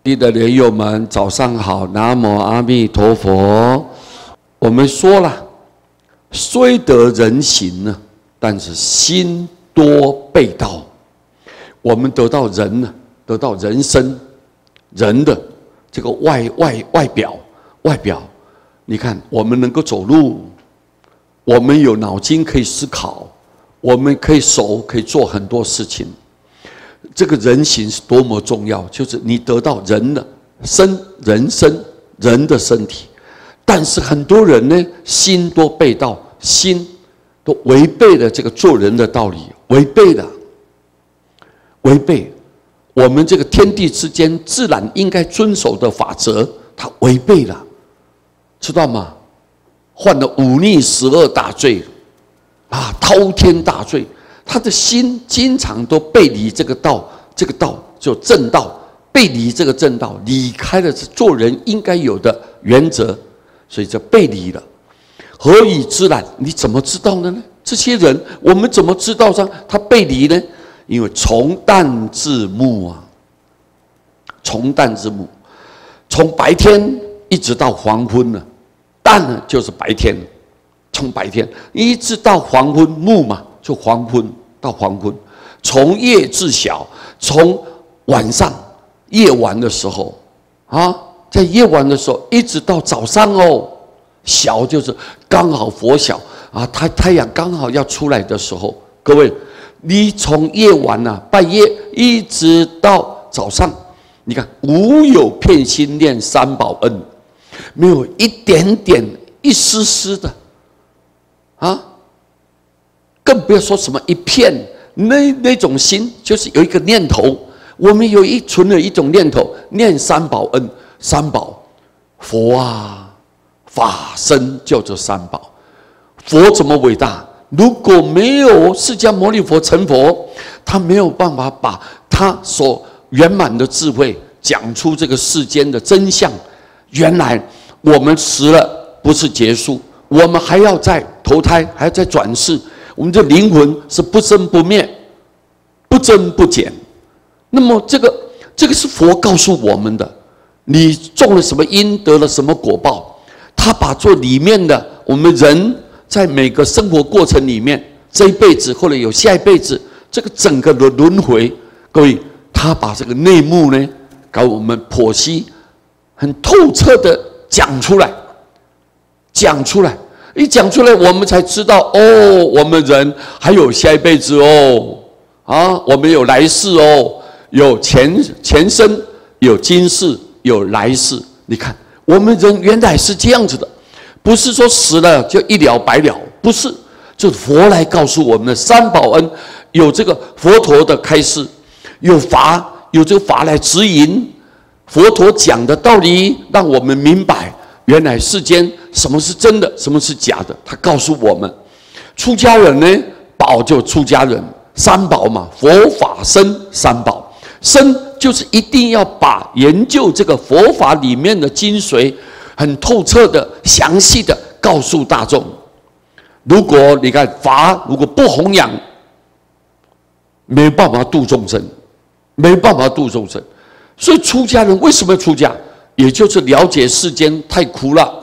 地的莲友们，早上好！南无阿弥陀佛。我们说了，虽得人形呢，但是心多背道。我们得到人呢，得到人身，人的这个外表，你看，我们能够走路，我们有脑筋可以思考，我们可以手可以做很多事情。这个人形是多么重要，就是你得到人的人身，人的身体。但是很多人呢，心多背道，心都违背了这个做人的道理，违背我们这个天地之间自然应该遵守的法则，他违背了，知道吗？犯了忤逆12大罪啊，滔天大罪。他的心经常都背离这个道，这个道就正道，背离这个正道，离开了做人应该有的原则，所以就背离了。何以知然？你怎么知道的呢？这些人，我们怎么知道他背离呢？因为从旦至暮啊，从旦至暮，从白天一直到黄昏呢，旦呢就是白天，从白天一直到黄昏，暮嘛就黄昏到黄昏，从夜至晓，从晚上夜晚的时候啊，在夜晚的时候一直到早上哦，晓就是刚好拂晓啊，太阳刚好要出来的时候，各位。你从夜晚啊，半夜一直到早上，你看无有片心念三宝恩，没有一点点、一丝丝的啊，更不要说什么一片那种心，就是有一个念头，我们存了一种念头，念三宝恩，三宝，佛啊，法身叫做三宝，佛怎么伟大？如果没有释迦牟尼佛成佛，他没有办法把他所圆满的智慧讲出这个世间的真相。原来我们死了不是结束，我们还要再投胎，还要再转世。我们的灵魂是不生不灭，不增不减。那么这个是佛告诉我们的。你种了什么因，得了什么果报。他把做里面的我们人。在每个生活过程里面，这一辈子或者有下一辈子，这个整个的轮回，各位，他把这个内幕呢，给我们剖析，很透彻的讲出来，一讲出来，我们才知道哦，我们人还有下一辈子哦，啊，我们有来世哦，有前生，有今世，有来世。你看，我们人原来是这样子的。不是说死了就一了百了，不是，就是佛来告诉我们的三宝恩，有这个佛陀的开示，有这个法来指引，佛陀讲的道理，让我们明白原来世间什么是真的，什么是假的。他告诉我们，出家人呢，宝就出家人，三宝嘛，佛法僧三宝，僧就是一定要把研究这个佛法里面的精髓。很透彻的、详细的告诉大众。如果你看法，如果不弘扬，没办法度众生，没办法度众生。所以出家人为什么要出家？也就是了解世间太苦了，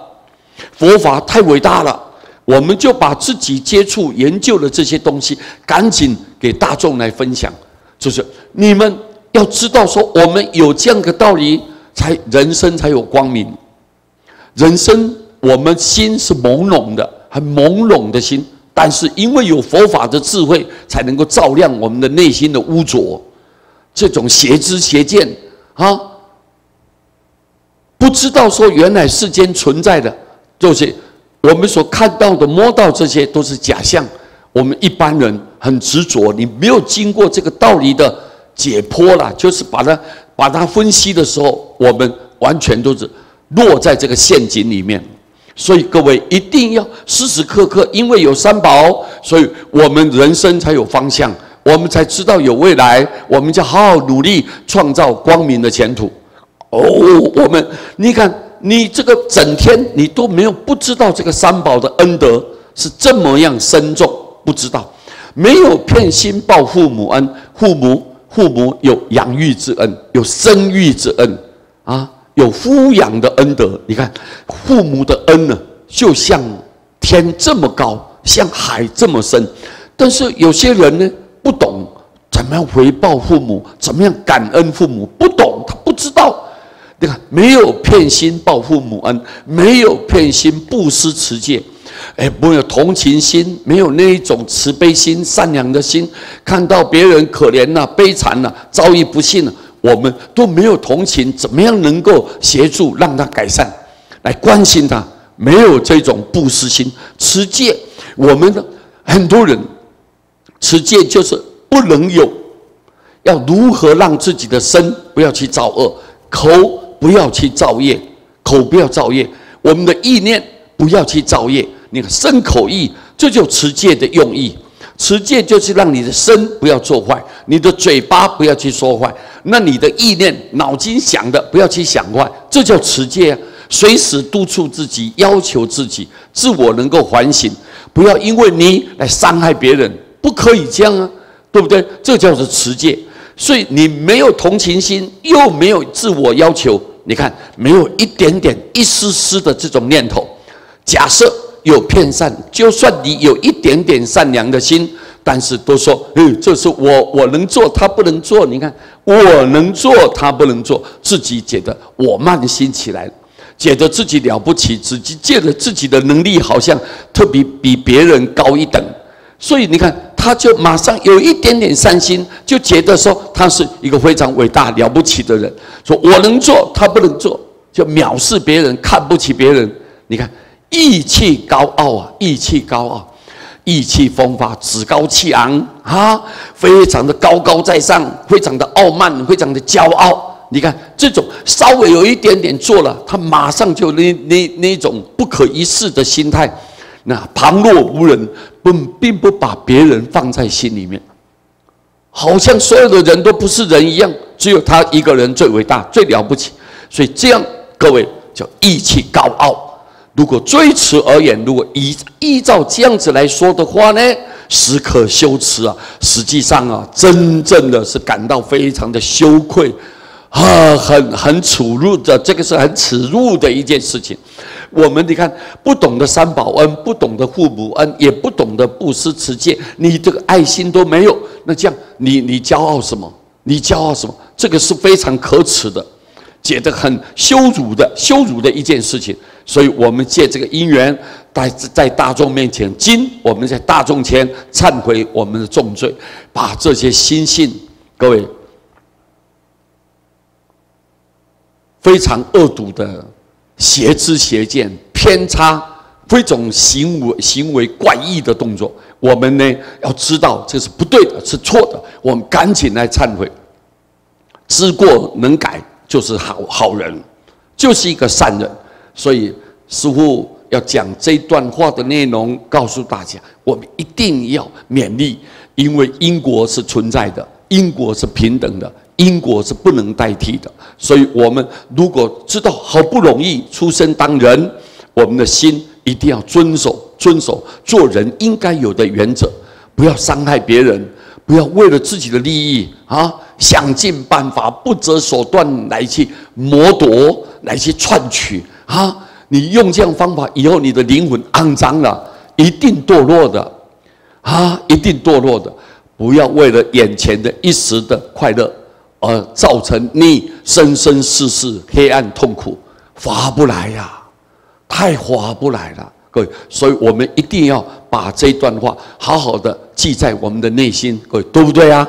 佛法太伟大了，我们就把自己接触、研究的这些东西，赶紧给大众来分享。就是你们要知道，说我们有这样的道理，人生才有光明。人生，我们心是朦胧的，很朦胧的心，但是因为有佛法的智慧，才能够照亮我们的内心的污浊，这种邪知邪见啊，不知道说原来世间存在的，就是我们所看到的、摸到这些都是假象。我们一般人很执着，你没有经过这个道理的解剖啦，就是把它分析的时候，我们完全都是。落在这个陷阱里面，所以各位一定要时时刻刻，因为有三宝，所以我们人生才有方向，我们才知道有未来，我们就好好努力创造光明的前途。哦，你看，你这个整天你都没有不知道这个三宝的恩德是这么样深重，不知道，没有片心报父母恩，父母有养育之恩，有生育之恩。啊，有抚养的恩德。你看，父母的恩呢，就像天这么高，像海这么深。但是有些人呢，不懂怎么样回报父母，怎么样感恩父母，不懂，他不知道。你看，没有片心报父母恩，没有片心布施持戒，没有同情心，没有那一种慈悲心、善良的心，看到别人可怜了、悲惨了、遭遇不幸了，我们都没有同情，怎么样能够协助让他改善，来关心他？没有这种布施心、持戒，我们的很多人持戒就是不能有，要如何让自己的身不要去造恶，口不要去造业，口不要造业，我们的意念不要去造业。你看身口意，这就持戒的用意。持戒就是让你的身不要做坏，你的嘴巴不要去说坏，那你的意念、脑筋想的不要去想坏，这叫持戒啊。随时督促自己，要求自己，自我能够反省，不要因为你来伤害别人，不可以这样啊，对不对？这叫做持戒。所以你没有同情心，又没有自我要求，你看没有一点点、一丝丝的这种念头。假设有偏善，就算你有一点点善良的心，但是都说，这是我能做，他不能做。你看我能做，他不能做，自己觉得我慢心起来了，觉得自己了不起，自己觉得自己的能力好像特别比别人高一等。所以你看，他就马上有一点点善心，就觉得说他是一个非常伟大了不起的人，说我能做，他不能做，就藐视别人，看不起别人。你看，意气高傲啊，意气高傲，意气风发，趾高气昂啊，非常的高高在上，非常的傲慢，非常的骄傲。你看这种稍微有一点点做了，他马上就那种不可一世的心态。那旁若无人，并不把别人放在心里面，好像所有的人都不是人一样，只有他一个人最伟大、最了不起。所以这样，各位叫意气高傲。如果追此而言，如果依照这样子来说的话呢，实可羞耻啊！实际上啊，真正的是感到非常的羞愧啊，很耻辱的，这个是很耻辱的一件事情。我们你看，不懂得三宝恩，不懂得父母恩，也不懂得布施持戒，你这个爱心都没有，那这样你骄傲什么？你骄傲什么？这个是非常可耻的，觉得很羞辱的一件事情。所以我们借这个因缘，在大众面前，我们在大众前忏悔我们的重罪，把这些心性，各位非常恶毒的邪知邪见、偏差、非种行为怪异的动作，我们呢要知道这是不对的，是错的，我们赶紧来忏悔。知过能改，就是好人，就是一个善人。所以师父要讲这段话的内容，告诉大家，我们一定要勉励，因为因果是存在的，因果是平等的。因果是不能代替的，所以我们如果知道好不容易出生当人，我们的心一定要遵守做人应该有的原则，不要伤害别人，不要为了自己的利益啊，想尽办法不择手段来去谋夺，来去篡取啊！你用这样方法以后，你的灵魂肮脏了，一定堕落的啊，一定堕落的。不要为了眼前的一时的快乐，而造成你生生世世黑暗痛苦，划不来呀，太划不来了，各位。所以我们一定要把这段话好好的记在我们的内心，各位，对不对啊？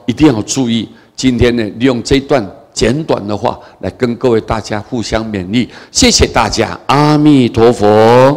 一定要注意。今天呢，利用这段简短的话来跟各位大家互相勉励。谢谢大家，阿弥陀佛。